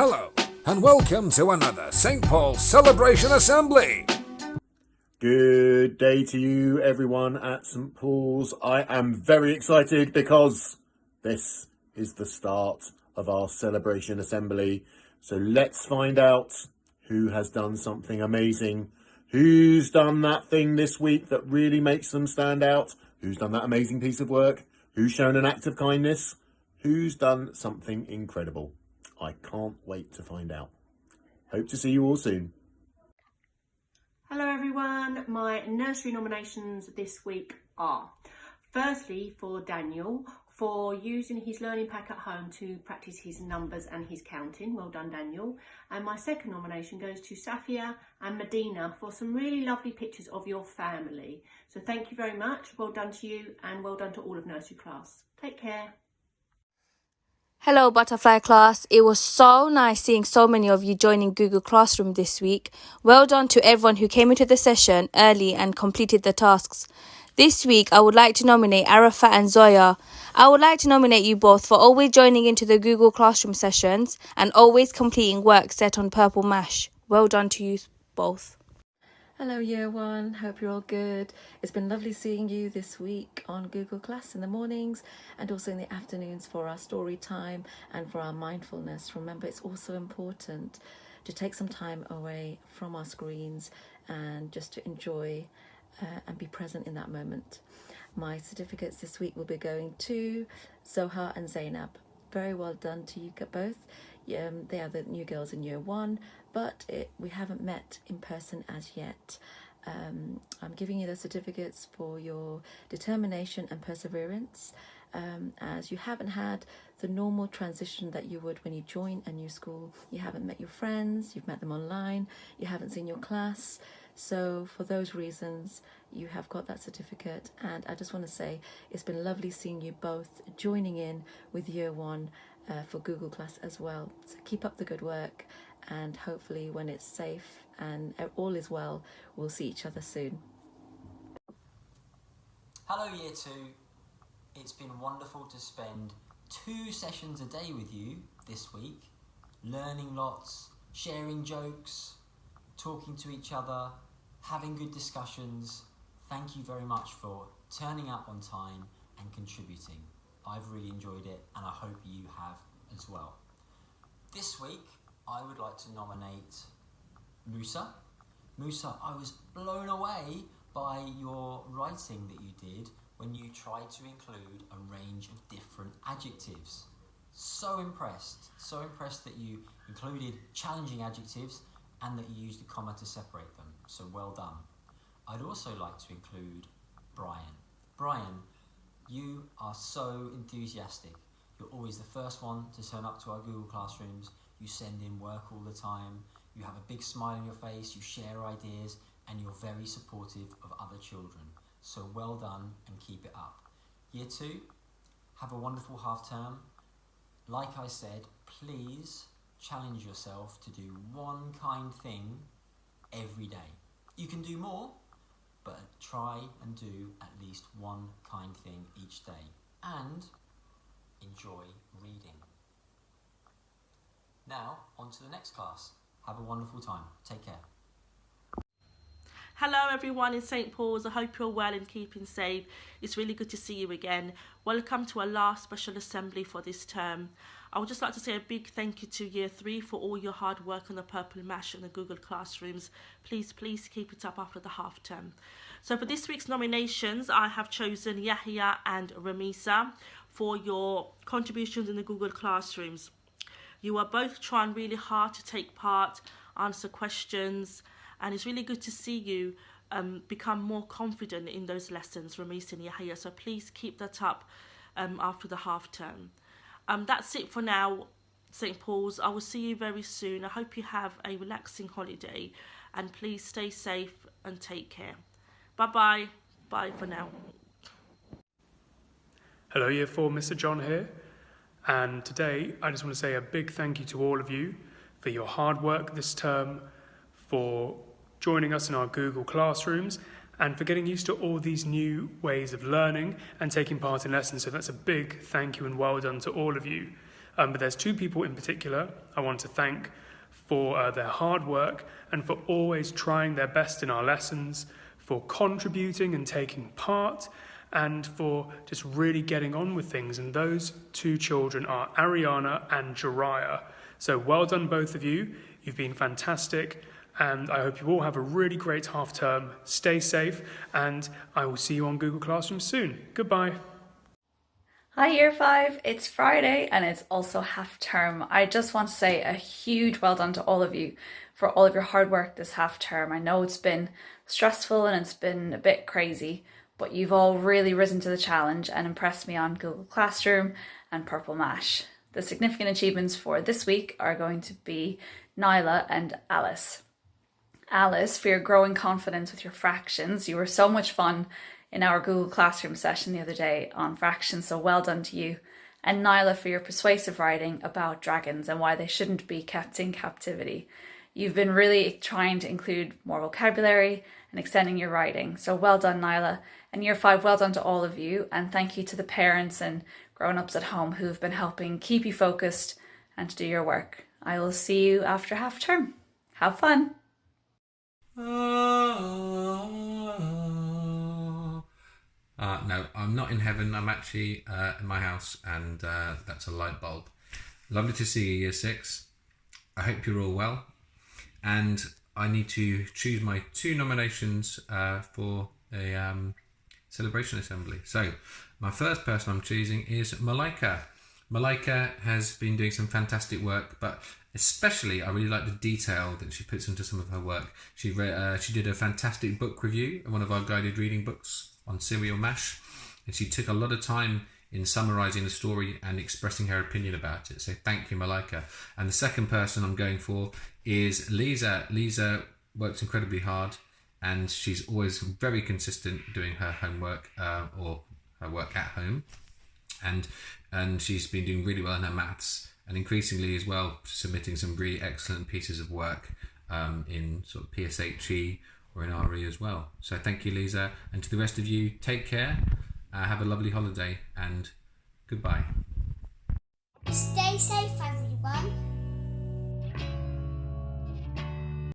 Hello, and welcome to another St. Paul's Celebration Assembly. Good day to you, everyone at St. Paul's. I am very excited because this is the start of our celebration assembly. So let's find out who has done something amazing. Who's done that thing this week that really makes them stand out? Who's done that amazing piece of work? Who's shown an act of kindness? Who's done something incredible? I can't wait to find out. Hope to see you all soon. Hello everyone, my nursery nominations this week are firstly for Daniel for using his learning pack at home to practice his numbers and his counting. Well done, Daniel. And my second nomination goes to Safia and Medina for some really lovely pictures of your family. So thank you very much. Well done to you and well done to all of nursery class. Take care. Hello Butterfly class, it was so nice seeing so many of you joining Google Classroom this week. Well done to everyone who came into the session early and completed the tasks. This week I would like to nominate Arafat and Zoya. I would like to nominate you both for always joining into the Google Classroom sessions and always completing work set on Purple Mash. Well done to you both. Hello Year 1, hope you're all good. It's been lovely seeing you this week on Google Class in the mornings and also in the afternoons for our story time and for our mindfulness. Remember, it's also important to take some time away from our screens and just to enjoy and be present in that moment. My certificates this week will be going to Zoha and Zainab. Very well done to you both. They are the new girls in Year 1, but we haven't met in person as yet. I'm giving you the certificates for your determination and perseverance, as you haven't had the normal transition that you would when you join a new school. You haven't met your friends, you've met them online, you haven't seen your class. So for those reasons, you have got that certificate. And I just want to say it's been lovely seeing you both joining in with Year 1 for Google Class as well. So keep up the good work, and hopefully when it's safe and all is well, we'll see each other soon. Hello Year 2, it's been wonderful to spend 2 sessions a day with you this week, learning lots, sharing jokes, talking to each other, having good discussions. Thank you very much for turning up on time and contributing. I've really enjoyed it and I hope you have as well. This week I would like to nominate Musa. Musa, I was blown away by your writing that you did when you tried to include a range of different adjectives. So impressed that you included challenging adjectives and that you used a comma to separate them. So well done. I'd also like to include Brian. Brian, you are so enthusiastic. You're always the first one to turn up to our Google Classrooms. You send in work all the time. You have a big smile on your face. You share ideas and you're very supportive of other children. So well done and keep it up. Year 2, have a wonderful half term. Like I said, please challenge yourself to do one kind thing every day. You can do more, but try and do at least one kind thing each day. And enjoy reading. Now, on to the next class. Have a wonderful time. Take care. Hello everyone in St. Paul's, I hope you're well and keeping safe. It's really good to see you again. Welcome to our last special assembly for this term. I would just like to say a big thank you to Year 3 for all your hard work on the Purple Mash and the Google Classrooms. Please keep it up after the half term. So for this week's nominations, I have chosen Yahya and Ramisa for your contributions in the Google Classrooms. You are both trying really hard to take part, answer questions, and it's really good to see you become more confident in those lessons, Ramisa and Yahya. So please keep that up after the half term. That's it for now, St. Paul's. I will see you very soon. I hope you have a relaxing holiday and please stay safe and take care. Bye-bye. Bye for now. Hello Year 4, Mr. John here. And today I just want to say a big thank you to all of you for your hard work this term, for joining us in our Google Classrooms, and for getting used to all these new ways of learning and taking part in lessons. So that's a big thank you and well done to all of you. But there's two people in particular I want to thank for their hard work and for always trying their best in our lessons, for contributing and taking part, and for just really getting on with things. And those two children are Ariana and Jariah. So well done, both of you. You've been fantastic. And I hope you all have a really great half term. Stay safe, and I will see you on Google Classroom soon. Goodbye. Hi Year 5, it's Friday and it's also half term. I just want to say a huge well done to all of you for all of your hard work this half term. I know it's been stressful and it's been a bit crazy, but you've all really risen to the challenge and impressed me on Google Classroom and Purple Mash. The significant achievements for this week are going to be Nyla and Alice. Alice, for your growing confidence with your fractions. You were so much fun in our Google Classroom session the other day on fractions, so well done to you. And Nyla, for your persuasive writing about dragons and why they shouldn't be kept in captivity. You've been really trying to include more vocabulary and extending your writing, so well done, Nyla. And Year 5, well done to all of you, and thank you to the parents and grown-ups at home who've been helping keep you focused and to do your work. I will see you after half term. Have fun! No, I'm not in heaven. I'm actually in my house, and that's a light bulb. Lovely to see you, Year 6. I hope you're all well. And I need to choose my two nominations for a celebration assembly. So my first person I'm choosing is Malika. Malika has been doing some fantastic work, but especially I really like the detail that she puts into some of her work. She did a fantastic book review of one of our guided reading books on Cereal Mash, and she took a lot of time in summarising the story and expressing her opinion about it. So thank you, Malika. And the second person I'm going for is Lisa. Lisa works incredibly hard, and she's always very consistent doing her homework or her work at home, and she's been doing really well in her maths, and increasingly as well submitting some really excellent pieces of work in sort of PSHE or in RE as well. So thank you, Lisa, and to the rest of you, take care, have a lovely holiday, and goodbye. Stay safe, everyone.